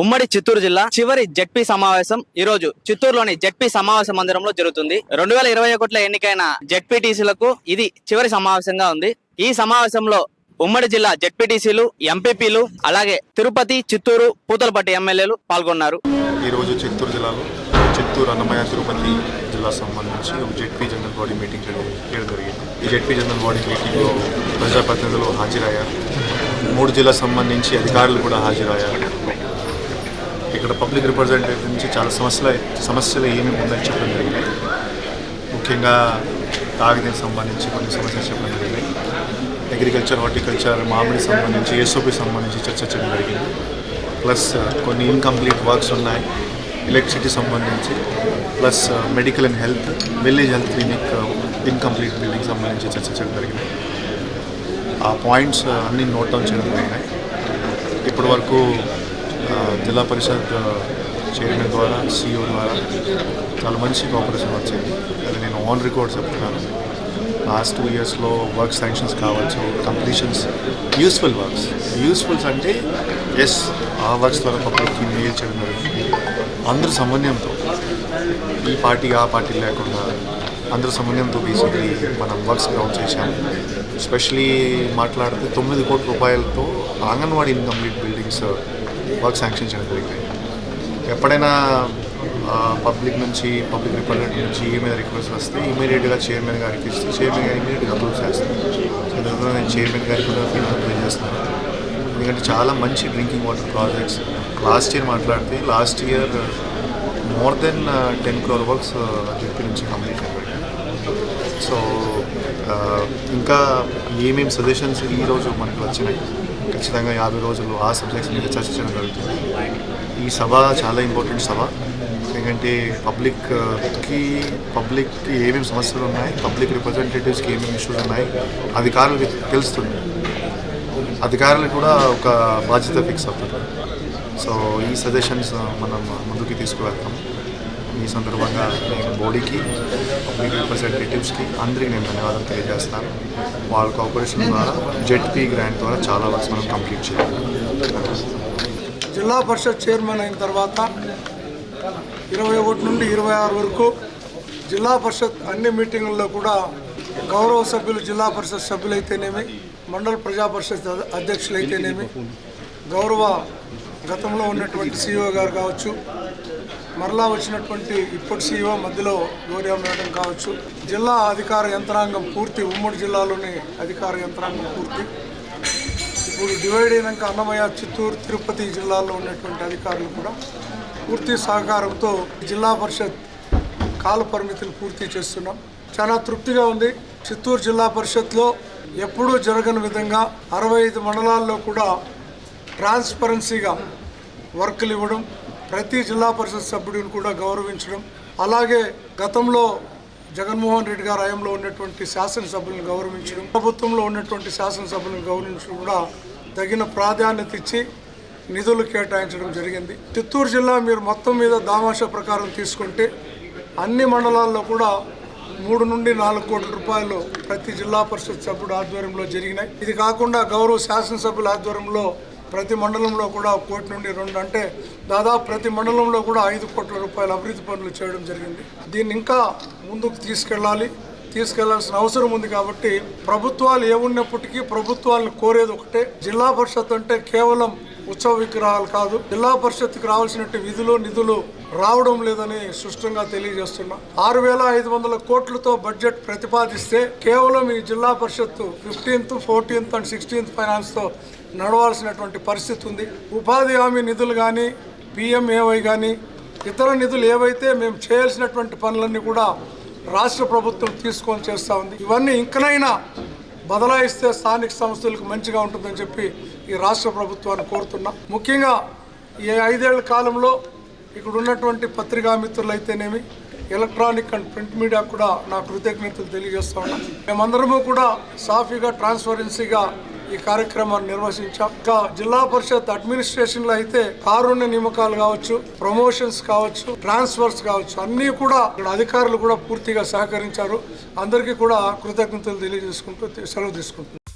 ఉమ్మడి చిత్తూరు జిల్లా చివరి జెడ్పీ సమావేశం ఈ రోజు చిత్తూరులోని జెడ్పీ సమావేశ మందిరంలో జరుగుతుంది. 2021లో ఎన్నికైన జెడ్పీటీసీలకు ఇది చివరి సమావేశంగా ఉంది. ఈ సమావేశంలో ఉమ్మడి జిల్లా జెడ్పీటీసీలు, ఎంపీపీలు, అలాగే తిరుపతి, చిత్తూరు, పూతలపట్టు ఎమ్మెల్యేలు పాల్గొన్నారు. ఈ రోజు చిత్తూరు జిల్లాలో చిత్తూరు, అన్నమయ్య, తిరుపతి జిల్లా సంబంధించి ఒక జెడ్పీ జనరల్ బాడీ మీటింగ్ చేయడం జరిగింది. ఈ జెడ్పీ జనరల్ బాడీ మీటింగ్లో ప్రజాప్రతినిధులు హాజరయ్యారు. 3 జిల్లా సంబంధించి అధికారులు కూడా హాజరయ్యారు. ఇక్కడ పబ్లిక్ రిప్రజెంటేటివ్ నుంచి చాలా సమస్యలు ఏమేమి ఉన్నాయని చెప్పడం జరిగినాయి. ముఖ్యంగా తాగునీటికి సంబంధించి కొన్ని సమస్యలు చెప్పడం జరిగినాయి. అగ్రికల్చర్, హార్టికల్చర్, మామిడి సంబంధించి, ఎస్ఓపి సంబంధించి చర్చ చేయడం జరిగింది. ప్లస్ కొన్ని ఇన్కంప్లీట్ వర్క్స్ ఉన్నాయి ఎలక్ట్రిసిటీ సంబంధించి, plus medical and health, village health clinic incomplete building సంబంధించి చర్చ చేయడం జరిగింది. ఆ పాయింట్స్ అన్నీ నోట్ డౌన్ చేయడం జరిగినాయి. ఇప్పటి వరకు జిల్లా పరిషత్ చైర్మన్ ద్వారా, సిఇఓ ద్వారా చాలా మంచి కోఆపరేషన్ వచ్చింది. అది నేను ఆన్ రికార్డ్ చెప్తున్నాను. లాస్ట్ 2 ఇయర్స్లో వర్క్ శాంక్షన్స్ కావచ్చు, కంప్లీషన్స్, యూస్ఫుల్స్ అంటే ఎస్, ఆ వర్క్స్ ద్వారా పబ్లిక్కి మెయిల్ చేయడం జరుగుతుంది. అందరూ సమన్వయంతో, ఈ పార్టీ ఆ పార్టీ లేకుండా అందరూ సమన్వయంతో బేసిక్లీ మనం వర్క్స్ గ్రౌండ్ చేశాము. ఎస్పెషలీ మాట్లాడితే 9 కోట్ల రూపాయలతో anganwadi incomplete buildings work sanction చేయడం జరిగింది. ఎప్పుడైనా పబ్లిక్ రిప్రజెంటేటివ్ నుంచి ఏమైనా రిక్వెస్ట్ వస్తే ఇమీడియట్గా చైర్మన్ గారికి ఇస్తే చైర్మన్ గారు ఇమీడియట్గా అప్రూవ్ చేస్తాను. సో నేను చైర్మన్ గారికి కూడా ఫీడ్బ్యాక్ చేస్తాను. ఎందుకంటే చాలా మంచి drinking water projects last year మాట్లాడితే last year more then 10 crore works ZP నుంచి కంప్లీట్ అయిపోయాయి. సో ఇంకా ఏమేమి సజెషన్స్ ఈరోజు మనకు వచ్చినాయి, ఖచ్చితంగా 50 రోజులు ఆ సబ్జెక్ట్స్ మీద చర్చించడం జరుగుతుంది. ఈ సభ చాలా ఇంపార్టెంట్ సభ. ఎందుకంటే పబ్లిక్కి ఏమేమి సమస్యలు ఉన్నాయి, పబ్లిక్ రిప్రజెంటేటివ్స్కి ఏమేమి ఇష్యూస్ ఉన్నాయి, అధికారులకు తెలుస్తుంది. అధికారులకు కూడా ఒక బాధ్యత ఫిక్స్ అవుతుంది. సో ఈ సజెషన్స్ మనం ముందుకు తీసుకువెళ్తాం. ఈ సందర్భంగా నేను బాడీకి, పబ్లిక్ రిప్రజెంటేటివ్స్కి అందరికీ నేను ధన్యవాదాలు తెలియజేస్తాను. వాళ్ళ కోఆపరేషన్ ద్వారా జెడ్పీ గ్రాంట్ ద్వారా చాలా వర్క్స్ మనం కంప్లీట్ చేయాలి. జిల్లా పరిషత్ చైర్మన్ అయిన తర్వాత 21 నుండి 26 వరకు జిల్లా పరిషత్ అన్ని మీటింగుల్లో కూడా గౌరవ సభ్యులు, జిల్లా పరిషత్ సభ్యులైతేనేమి, మండల ప్రజా పరిషత్ అధ్యక్షులైతేనేమి, గౌరవ గతంలో ఉన్నటువంటి సిఇఓ గారు కావచ్చు, మరలా వచ్చినటువంటి ఇప్పుడు సిఇఓ మధ్యలో గౌరవ మేడం కావచ్చు, జిల్లా అధికార యంత్రాంగం పూర్తి, ఉమ్మడి జిల్లాలోని అధికార యంత్రాంగం పూర్తి, ఇప్పుడు డివైడ్ అయినాక అన్నమయ్య, చిత్తూరు, తిరుపతి జిల్లాల్లో ఉన్నటువంటి అధికారులు కూడా పూర్తి సహకారంతో జిల్లా పరిషత్ కాల పరిమితులు పూర్తి చేస్తున్నాం. చాలా తృప్తిగా ఉంది. చిత్తూరు జిల్లా పరిషత్లో ఎప్పుడూ జరగని విధంగా 65 మండలాల్లో కూడా ట్రాన్స్పరెన్సీగా వర్కులు ఇవ్వడం, ప్రతి జిల్లా పరిషత్ సభ్యుడిని కూడా గౌరవించడం, అలాగే గతంలో జగన్మోహన్ రెడ్డి గారి హయాంలో ఉన్నటువంటి శాసనసభ్యులను గౌరవించడం, ప్రభుత్వంలో ఉన్నటువంటి శాసనసభ్యులను గౌరవించడం కూడా తగిన ప్రాధాన్యత ఇచ్చి నిధులు కేటాయించడం జరిగింది. చిత్తూరు జిల్లా మీరు మొత్తం మీద దామాషా ప్రకారం తీసుకుంటే అన్ని మండలాల్లో కూడా 3 నుండి 4 కోట్ల రూపాయలు ప్రతి జిల్లా పరిషత్ సభ్యుడు ఆధ్వర్యంలో జరిగినాయి. ఇది కాకుండా గౌరవ శాసనసభ్యుల ఆధ్వర్యంలో ప్రతి మండలంలో కూడా 1 కోటి నుండి 2, అంటే దాదాపు ప్రతి మండలంలో కూడా 5 కోట్ల రూపాయల అభివృద్ధి పనులు చేయడం జరిగింది. దీన్ని ఇంకా ముందుకు తీసుకెళ్లాల్సిన అవసరం ఉంది. కాబట్టి ప్రభుత్వాలు ఏమున్నప్పటికీ ప్రభుత్వాలను కోరేది ఒకటే, జిల్లా పరిషత్ అంటే కేవలం ఉత్సవ విగ్రహాలు కాదు. జిల్లా పరిషత్కి రావాల్సినట్టు విధులు, నిధులు రావడం లేదని స్పష్టంగా తెలియజేస్తున్నా. 6,500 కోట్లతో బడ్జెట్ ప్రతిపాదిస్తే కేవలం ఈ జిల్లా పరిషత్ 15th, 14th and 16th ఫైనాన్స్తో నడవాల్సినటువంటి పరిస్థితి ఉంది. ఉపాధి హామీ నిధులు కానీ, పిఎంఏవై కానీ, ఇతర నిధులు ఏవైతే మేము చేయాల్సినటువంటి పనులన్నీ కూడా రాష్ట్ర ప్రభుత్వం తీసుకొని చేస్తూ ఉంది. ఇవన్నీ ఇంకనైనా బదలాయిస్తే స్థానిక సంస్థలకు మంచిగా ఉంటుందని చెప్పి ఈ రాష్ట్ర ప్రభుత్వాన్ని కోరుతున్నాం. ముఖ్యంగా ఈ 5 ఏళ్ల కాలంలో ఇక్కడ ఉన్నటువంటి పత్రికా మిత్రులు అయితేనేమి, ఎలక్ట్రానిక్ అండ్ ప్రింట్ మీడియా కూడా నా కృతజ్ఞతలు తెలియజేస్తా ఉన్నాం. మేమందరము కూడా సాఫీగా, ట్రాన్స్పరెన్సీగా ఈ కార్యక్రమాన్ని నిర్వహించాం. ఇంకా జిల్లా పరిషత్ అడ్మినిస్ట్రేషన్లో అయితే కారుణ్య నియామకాలు కావచ్చు, ప్రమోషన్స్ కావచ్చు, ట్రాన్స్ఫర్స్ కావచ్చు, అన్నీ కూడా ఇక్కడ అధికారులు కూడా పూర్తిగా సహకరించారు. అందరికీ కూడా కృతజ్ఞతలు తెలియజేసుకుంటూ సెలవు తీసుకుంటున్నాం.